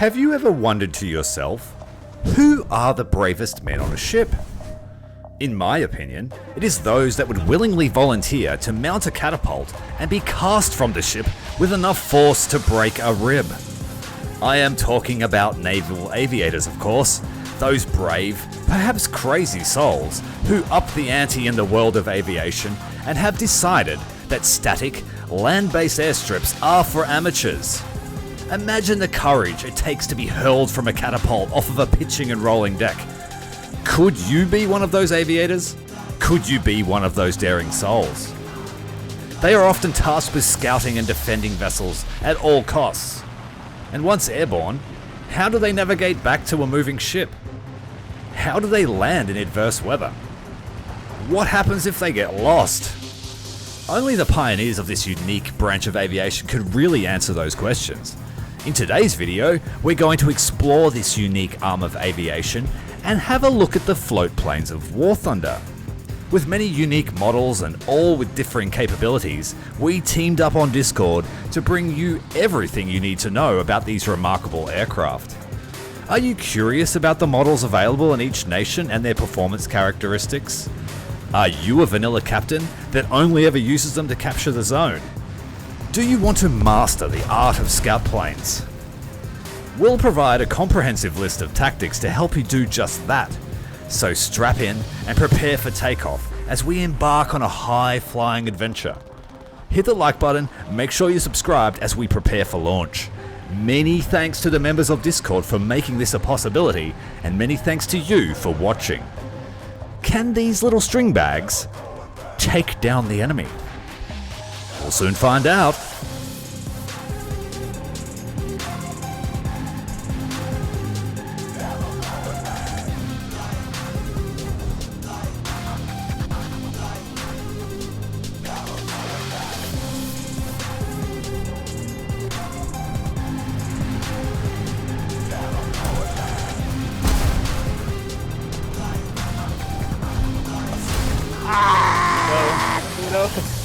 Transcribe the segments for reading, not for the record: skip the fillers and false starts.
Have you ever wondered to yourself, who are the bravest men on a ship? In my opinion, it is those that would willingly volunteer to mount a catapult and be cast from the ship with enough force to break a rib. I am talking about naval aviators, of course, those brave, perhaps crazy souls who up the ante in the world of aviation and have decided that static, land-based airstrips are for amateurs. Imagine the courage it takes to be hurled from a catapult off of a pitching and rolling deck. Could you be one of those aviators? Could you be one of those daring souls? They are often tasked with scouting and defending vessels at all costs. And once airborne, how do they navigate back to a moving ship? How do they land in adverse weather? What happens if they get lost? Only the pioneers of this unique branch of aviation could really answer those questions. In today's video, we're going to explore this unique arm of aviation and have a look at the float planes of WarThunder. With many unique models and all with differing capabilities, we teamed up on Discord to bring you everything you need to know about these remarkable aircraft. Are you curious about the models available in each nation and their performance characteristics? Are you a vanilla captain that only ever uses them to capture the zone? Do you want to master the art of scout planes? We'll provide a comprehensive list of tactics to help you do just that. So strap in and prepare for takeoff as we embark on a high-flying adventure. Hit the like button, make sure you're subscribed as we prepare for launch. Many thanks to the members of Discord for making this a possibility, and many thanks to you for watching. Can these little string bags take down the enemy? We'll soon find out.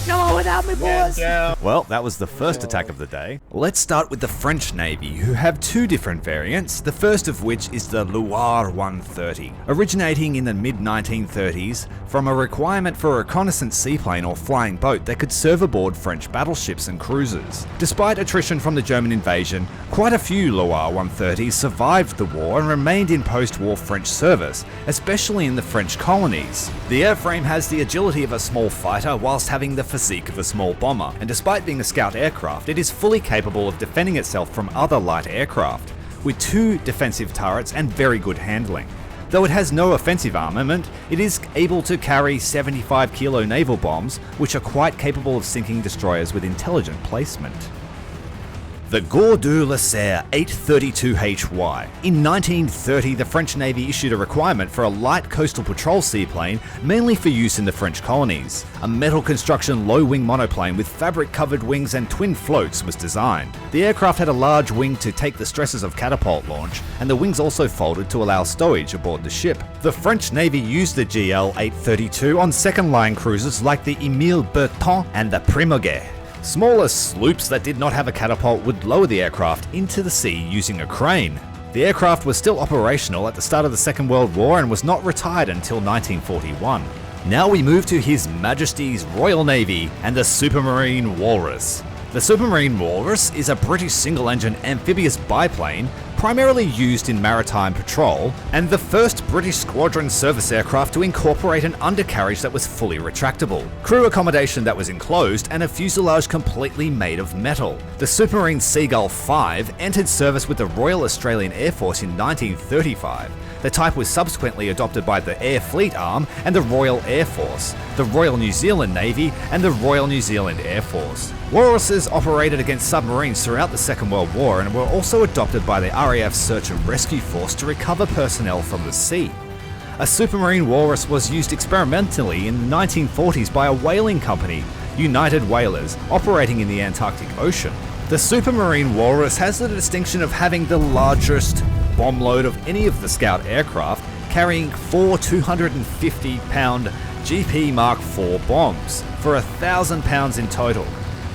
Come on without me, boys! Well, that was the first attack of the day. Let's start with the French Navy, who have two different variants, the first of which is the Loire 130. Originating in the mid-1930s from a requirement for a reconnaissance seaplane or flying boat that could serve aboard French battleships and cruisers. Despite attrition from the German invasion, quite a few Loire 130s survived the war and remained in post-war French service, especially in the French colonies. The airframe has the agility of a small fighter whilst having the physique of a small bomber, and despite being a scout aircraft, it is fully capable of defending itself from other light aircraft, with two defensive turrets and very good handling. Though it has no offensive armament, it is able to carry 75 kilo naval bombs, which are quite capable of sinking destroyers with intelligent placement. The Gourdou-Leseurre 832 HY. In 1930, the French Navy issued a requirement for a light coastal patrol seaplane, mainly for use in the French colonies. A metal construction low-wing monoplane with fabric-covered wings and twin floats was designed. The aircraft had a large wing to take the stresses of catapult launch, and the wings also folded to allow stowage aboard the ship. The French Navy used the GL-832 on second-line cruisers like the Emile Bertin and the Primauguet. Smaller sloops that did not have a catapult would lower the aircraft into the sea using a crane. The aircraft was still operational at the start of the Second World War and was not retired until 1941. Now we move to His Majesty's Royal Navy and the Supermarine Walrus. The Supermarine Walrus is a British single-engine amphibious biplane primarily used in maritime patrol, and the first British squadron service aircraft to incorporate an undercarriage that was fully retractable, crew accommodation that was enclosed, and a fuselage completely made of metal. The Supermarine Seagull 5 entered service with the Royal Australian Air Force in 1935. The type was subsequently adopted by the Air Fleet Arm and the Royal Air Force, the Royal New Zealand Navy, and the Royal New Zealand Air Force. Walruses operated against submarines throughout the Second World War and were also adopted by the RAF Search and Rescue Force to recover personnel from the sea. A Supermarine Walrus was used experimentally in the 1940s by a whaling company, United Whalers, operating in the Antarctic Ocean. The Supermarine Walrus has the distinction of having the largest bomb load of any of the Scout aircraft, carrying 4 250-pound GP Mark IV bombs for 1,000 pounds in total.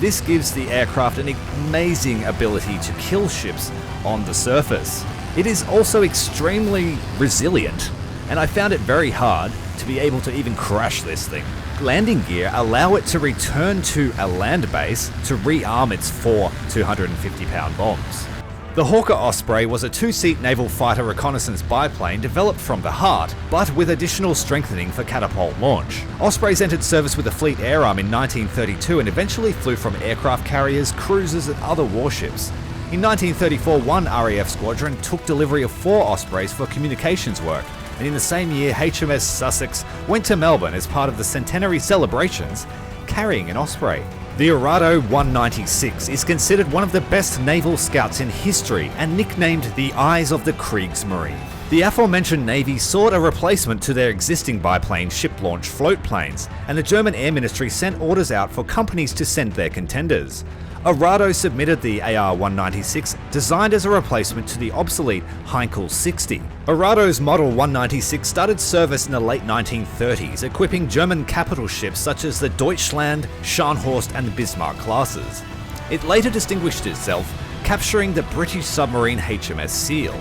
This gives the aircraft an amazing ability to kill ships on the surface. It is also extremely resilient, and I found it very hard to be able to even crash this thing. Landing gear allow it to return to a land base to rearm its 4 250-pound bombs. The Hawker Osprey was a two-seat naval fighter reconnaissance biplane developed from the heart, but with additional strengthening for catapult launch. Ospreys entered service with the Fleet Air Arm in 1932 and eventually flew from aircraft carriers, cruisers and other warships. In 1934, one RAF squadron took delivery of 4 Ospreys for communications work, and in the same year HMS Sussex went to Melbourne as part of the centenary celebrations, carrying an Osprey. The Arado 196 is considered one of the best naval scouts in history and nicknamed the Eyes of the Kriegsmarine. The aforementioned Navy sought a replacement to their existing biplane ship-launched float planes, and the German Air Ministry sent orders out for companies to send their contenders. Arado submitted the AR-196, designed as a replacement to the obsolete Heinkel 60. Arado's Model 196 started service in the late 1930s, equipping German capital ships such as the Deutschland, Scharnhorst and the Bismarck classes. It later distinguished itself, capturing the British submarine HMS Seal.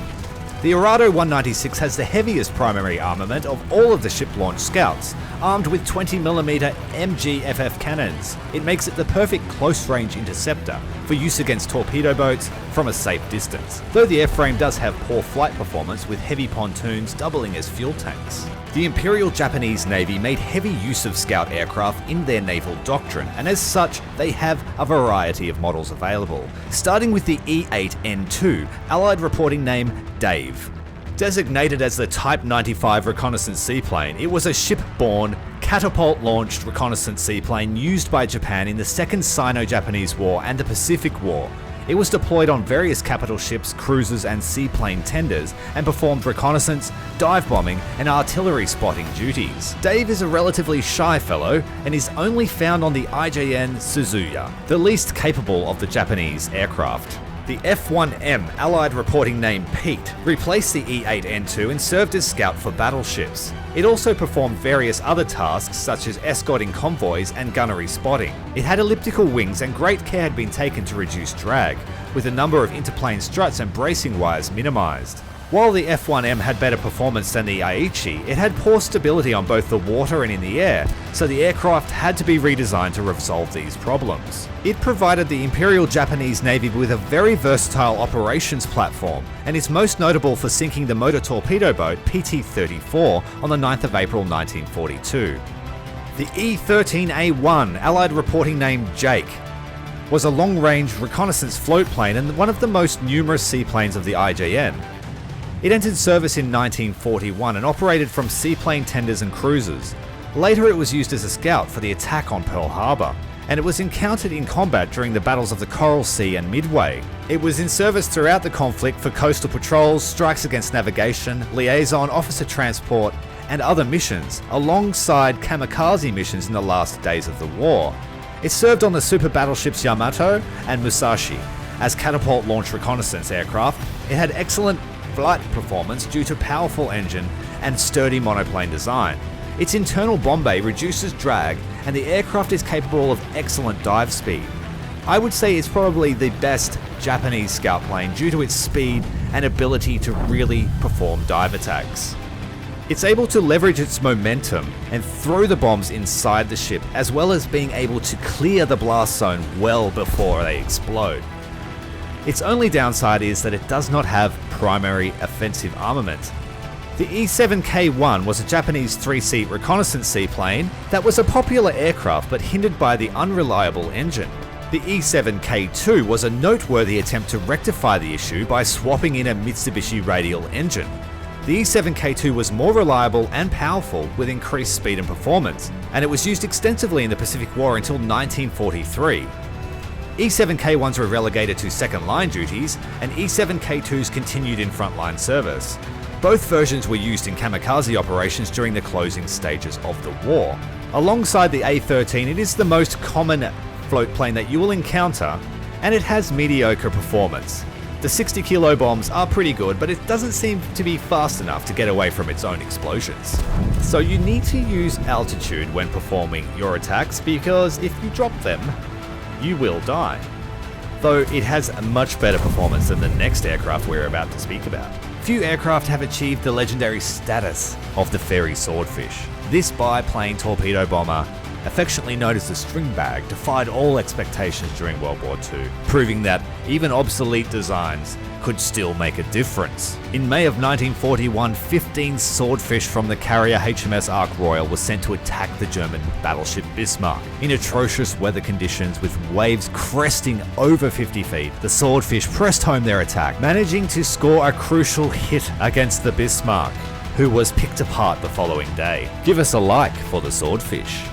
The Arado 196 has the heaviest primary armament of all of the ship-launched scouts, armed with 20mm MGFF cannons. It makes it the perfect close-range interceptor for use against torpedo boats from a safe distance, though the airframe does have poor flight performance with heavy pontoons doubling as fuel tanks. The Imperial Japanese Navy made heavy use of scout aircraft in their naval doctrine, and as such, they have a variety of models available, starting with the E-8N2, Allied reporting name Dave. Designated as the Type 95 reconnaissance seaplane, it was a ship-borne, catapult-launched reconnaissance seaplane used by Japan in the Second Sino-Japanese War and the Pacific War. It was deployed on various capital ships, cruisers and seaplane tenders and performed reconnaissance, dive bombing and artillery spotting duties. Dave is a relatively shy fellow and is only found on the IJPN Suzuya, the least capable of the Japanese aircraft. The F-1M, Allied reporting name Pete, replaced the E-8N2 and served as scout for battleships. It also performed various other tasks such as escorting convoys and gunnery spotting. It had elliptical wings and great care had been taken to reduce drag, with a number of interplane struts and bracing wires minimized. While the F-1M had better performance than the Aichi, it had poor stability on both the water and in the air, so the aircraft had to be redesigned to resolve these problems. It provided the Imperial Japanese Navy with a very versatile operations platform, and is most notable for sinking the motor torpedo boat PT-34 on the 9th of April 1942. The E-13A1, Allied reporting name Jake, was a long-range reconnaissance float plane and one of the most numerous seaplanes of the IJN. It entered service in 1941 and operated from seaplane tenders and cruisers. Later it was used as a scout for the attack on Pearl Harbor, and it was encountered in combat during the battles of the Coral Sea and Midway. It was in service throughout the conflict for coastal patrols, strikes against navigation, liaison, officer transport, and other missions, alongside kamikaze missions in the last days of the war. It served on the super battleships Yamato and Musashi. As catapult-launched reconnaissance aircraft, it had excellent flight performance due to powerful engine and sturdy monoplane design. Its internal bomb bay reduces drag, and the aircraft is capable of excellent dive speed. I would say it's probably the best Japanese scout plane due to its speed and ability to really perform dive attacks. It's able to leverage its momentum and throw the bombs inside the ship, as well as being able to clear the blast zone well before they explode. Its only downside is that it does not have primary offensive armament. The E-7K-1 was a Japanese 3-seat reconnaissance seaplane that was a popular aircraft but hindered by the unreliable engine. The E-7K-2 was a noteworthy attempt to rectify the issue by swapping in a Mitsubishi radial engine. The E-7K-2 was more reliable and powerful with increased speed and performance, and it was used extensively in the Pacific War until 1943. E-7K-1s were relegated to second-line duties, and E-7K-2s continued in frontline service. Both versions were used in kamikaze operations during the closing stages of the war. Alongside the A-13, it is the most common float plane that you will encounter, and it has mediocre performance. The 60 kilo bombs are pretty good, but it doesn't seem to be fast enough to get away from its own explosions. So you need to use altitude when performing your attacks, because if you drop them, you will die. though it has a much better performance than the next aircraft we're about to speak about. Few aircraft have achieved the legendary status of the Fairy Swordfish. This biplane torpedo bomber, affectionately known as the Stringbag, defied all expectations during World War II, proving that even obsolete designs could still make a difference. In May of 1941, 15 swordfish from the carrier HMS Ark Royal were sent to attack the German battleship Bismarck. In atrocious weather conditions with waves cresting over 50 feet, the swordfish pressed home their attack, managing to score a crucial hit against the Bismarck, who was picked apart the following day. Give us a like for the swordfish.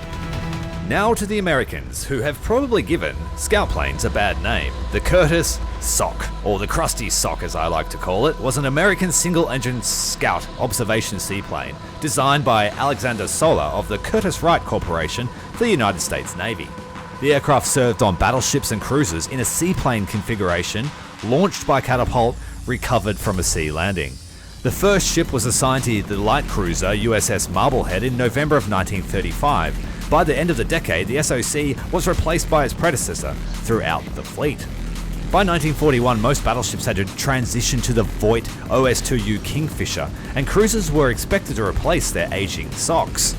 Now to the Americans, who have probably given scout planes a bad name. The Curtiss Sock, or the Krusty Sock as I like to call it, was an American single-engine scout observation seaplane designed by Alexander Solar of the Curtiss-Wright Corporation for the United States Navy. The aircraft served on battleships and cruisers in a seaplane configuration, launched by catapult, recovered from a sea landing. The first ship was assigned to the light cruiser USS Marblehead in November of 1935. By the end of the decade, the SOC was replaced by its predecessor throughout the fleet. By 1941, most battleships had to transition to the Vought OS-2U Kingfisher, and cruisers were expected to replace their aging socks.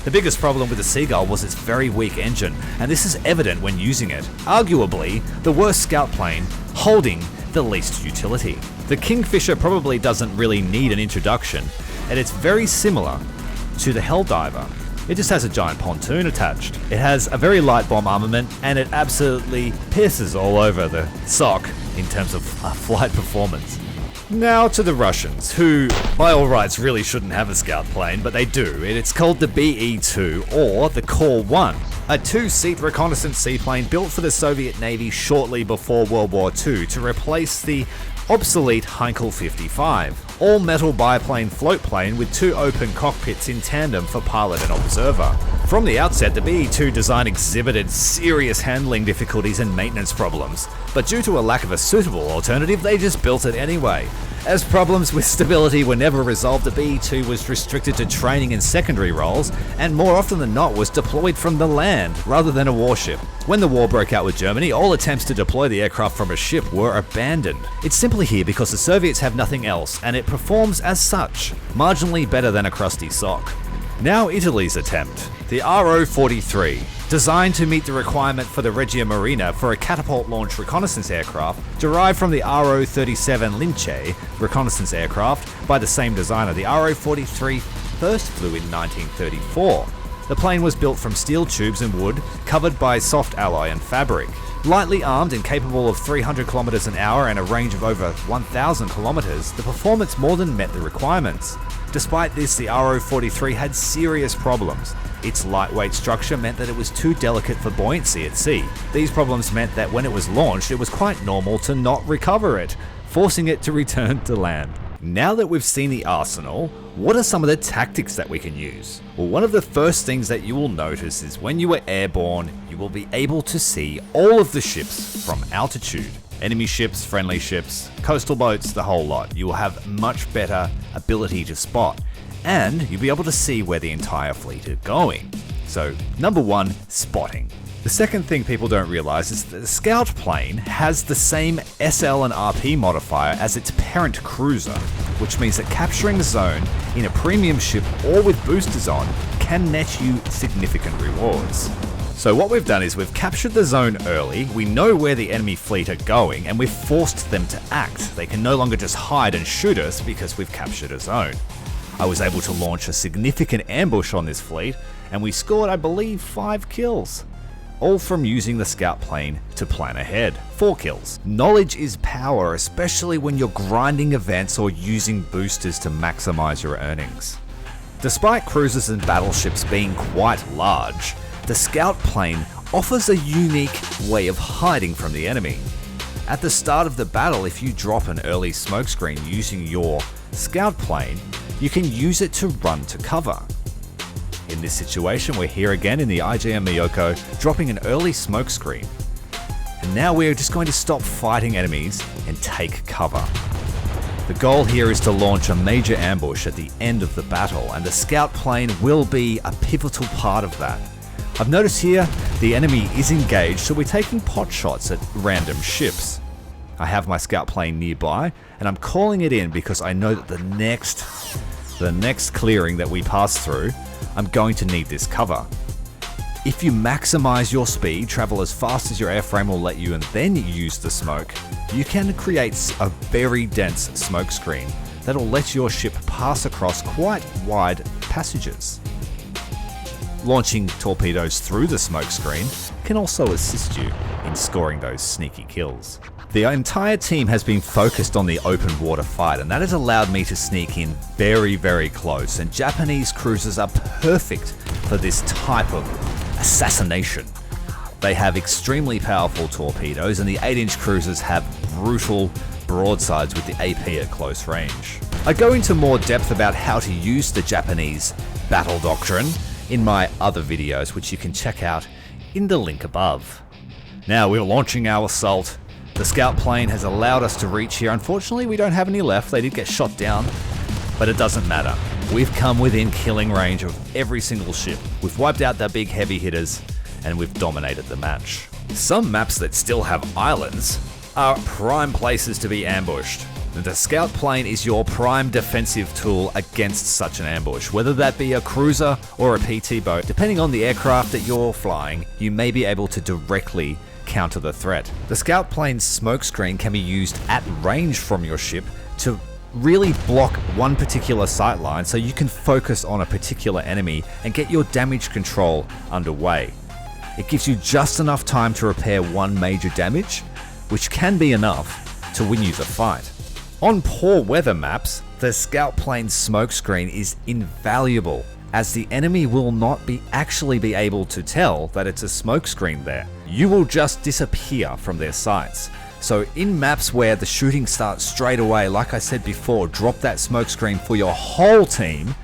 The biggest problem with the Seagull was its very weak engine, and this is evident when using it. Arguably, the worst scout plane, holding the least utility. The Kingfisher probably doesn't really need an introduction, and it's very similar to the Helldiver. It just has a giant pontoon attached. It has a very light bomb armament, and it absolutely pisses all over the sock in terms of flight performance. Now to the Russians, who by all rights really shouldn't have a scout plane, but they do, and it's called the BE-2 or the Kor-1, a two-seat reconnaissance seaplane built for the Soviet Navy shortly before World War II to replace the obsolete Heinkel 55, all-metal biplane floatplane with two open cockpits in tandem for pilot and observer. From the outset, the BE-2 design exhibited serious handling difficulties and maintenance problems, but due to a lack of a suitable alternative, they just built it anyway. As problems with stability were never resolved, the BE-2 was restricted to training and secondary roles, and more often than not was deployed from the land rather than a warship. When the war broke out with Germany, all attempts to deploy the aircraft from a ship were abandoned. It's simply here because the Soviets have nothing else, and it performs as such, marginally better than a Krusty Sock. Now Italy's attempt, the RO-43. Designed to meet the requirement for the Regia Marina for a catapult-launched reconnaissance aircraft, derived from the RO-37 Lince reconnaissance aircraft by the same designer, the RO-43 first flew in 1934. The plane was built from steel tubes and wood, covered by soft alloy and fabric. Lightly armed and capable of 300 km an hour and a range of over 1,000 km, the performance more than met the requirements. Despite this, the RO-43 had serious problems. Its lightweight structure meant that it was too delicate for buoyancy at sea. These problems meant that when it was launched, it was quite normal to not recover it, forcing it to return to land. Now that we've seen the arsenal, what are some of the tactics that we can use? Well, one of the first things that you will notice is when you are airborne, you will be able to see all of the ships from altitude. Enemy ships, friendly ships, coastal boats, the whole lot. You will have much better ability to spot, and you'll be able to see where the entire fleet are going. So, number one, spotting. The second thing people don't realize is that the scout plane has the same SL and RP modifier as its parent cruiser, which means that capturing the zone in a premium ship or with boosters on can net you significant rewards. So what we've done is we've captured the zone early, we know where the enemy fleet are going, and we've forced them to act. They can no longer just hide and shoot us because we've captured a zone. I was able to launch a significant ambush on this fleet, and we scored, I believe, 5 kills. All from using the scout plane to plan ahead. 4 kills. Knowledge is power, especially when you're grinding events or using boosters to maximize your earnings. Despite cruisers and battleships being quite large, the scout plane offers a unique way of hiding from the enemy. At the start of the battle, if you drop an early smokescreen using your scout plane, you can use it to run to cover. In this situation, we're here again in the IJM Miyoko, dropping an early smokescreen. And now we're just going to stop fighting enemies and take cover. The goal here is to launch a major ambush at the end of the battle, and the scout plane will be a pivotal part of that. I've noticed here the enemy is engaged, so we're taking pot shots at random ships. I have my scout plane nearby, and I'm calling it in because I know that the next clearing that we pass through, I'm going to need this cover. If you maximize your speed, travel as fast as your airframe will let you, and then use the smoke, you can create a very dense smoke screen that'll let your ship pass across quite wide passages. Launching torpedoes through the smoke screen can also assist you in scoring those sneaky kills. The entire team has been focused on the open water fight, and that has allowed me to sneak in very, very close, and Japanese cruisers are perfect for this type of assassination. They have extremely powerful torpedoes, and the 8-inch cruisers have brutal broadsides with the AP at close range. I go into more depth about how to use the Japanese battle doctrine in my other videos, which you can check out in the link above. Now we're launching our assault. The scout plane has allowed us to reach here. Unfortunately, we don't have any left. They did get shot down, but it doesn't matter. We've come within killing range of every single ship. We've wiped out their big heavy hitters, and we've dominated the match. Some maps that still have islands are prime places to be ambushed. The scout plane is your prime defensive tool against such an ambush. Whether that be a cruiser or a PT boat, depending on the aircraft that you're flying, you may be able to directly counter the threat. The scout plane's smokescreen can be used at range from your ship to really block one particular sight line, so you can focus on a particular enemy and get your damage control underway. It gives you just enough time to repair one major damage, which can be enough to win you the fight. On poor weather maps, the scout plane's smokescreen is invaluable, as the enemy will not actually be able to tell that it's a smokescreen there. You will just disappear from their sights. So in maps where the shooting starts straight away, like I said before, drop that smokescreen for your whole team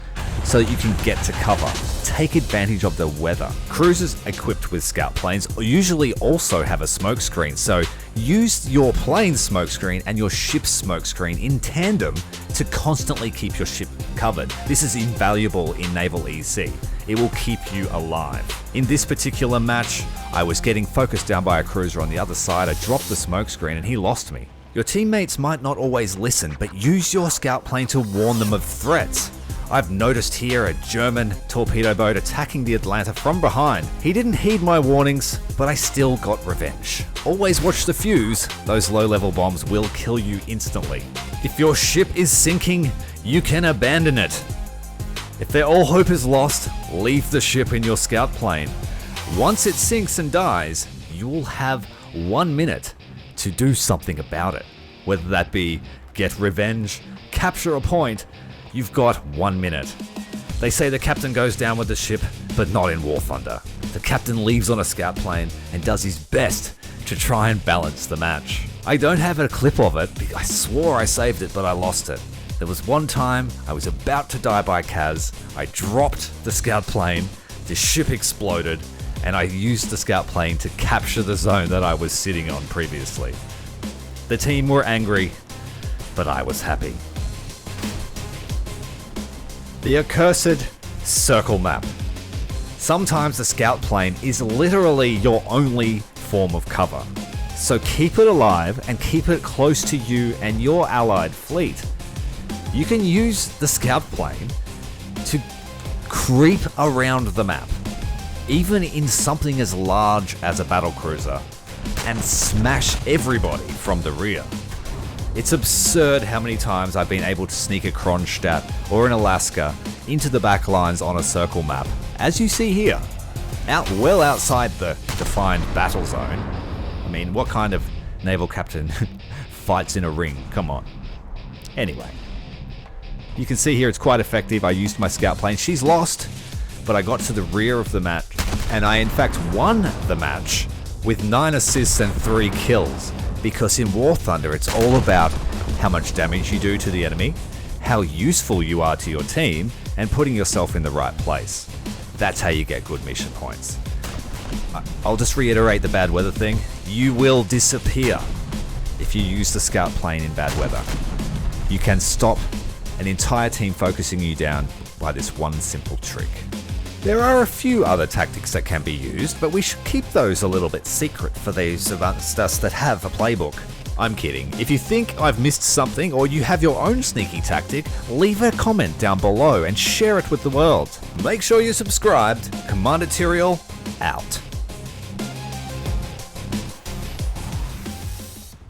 so that you can get to cover. Take advantage of the weather. Cruisers equipped with scout planes usually also have a smokescreen, so use your plane's smokescreen and your ship's smokescreen in tandem to constantly keep your ship covered. This is invaluable in naval EC. It will keep you alive. In this particular match, I was getting focused down by a cruiser on the other side. I dropped the smokescreen and he lost me. Your teammates might not always listen, but use your scout plane to warn them of threats. I've noticed here a German torpedo boat attacking the Atlanta from behind. He didn't heed my warnings, but I still got revenge. Always watch the fuse. Those low-level bombs will kill you instantly. If your ship is sinking, you can abandon it. If all hope is lost, leave the ship in your scout plane. Once it sinks and dies, you will have 1 minute to do something about it. Whether that be get revenge, capture a point, you've got 1 minute. They say the captain goes down with the ship, but not in WarThunder. The captain leaves on a scout plane and does his best to try and balance the match. I don't have a clip of it. I swore I saved it, but I lost it. There was one time I was about to die by Kaz. I dropped the scout plane, the ship exploded, and I used the scout plane to capture the zone that I was sitting on previously. The team were angry, but I was happy. The accursed circle map. Sometimes the scout plane is literally your only form of cover. So keep it alive and keep it close to you and your allied fleet. You can use the scout plane to creep around the map, even in something as large as a battlecruiser, and smash everybody from the rear. It's absurd how many times I've been able to sneak a Kronstadt or an Alaska into the back lines on a circle map, as you see here, well outside the defined battle zone. I mean, what kind of naval captain fights in a ring? Come on. Anyway, you can see here it's quite effective. I used my scout plane. She's lost, but I got to the rear of the match, and I in fact won the match with 9 assists and 3 kills. Because in WarThunder, it's all about how much damage you do to the enemy, how useful you are to your team, and putting yourself in the right place. That's how you get good mission points. I'll just reiterate the bad weather thing. You will disappear if you use the scout plane in bad weather. You can stop an entire team focusing you down by this one simple trick. There are a few other tactics that can be used, but we should keep those a little bit secret for those of us that have a playbook. I'm kidding. If you think I've missed something or you have your own sneaky tactic, leave a comment down below and share it with the world. Make sure you're subscribed. Commander Tyrael, out.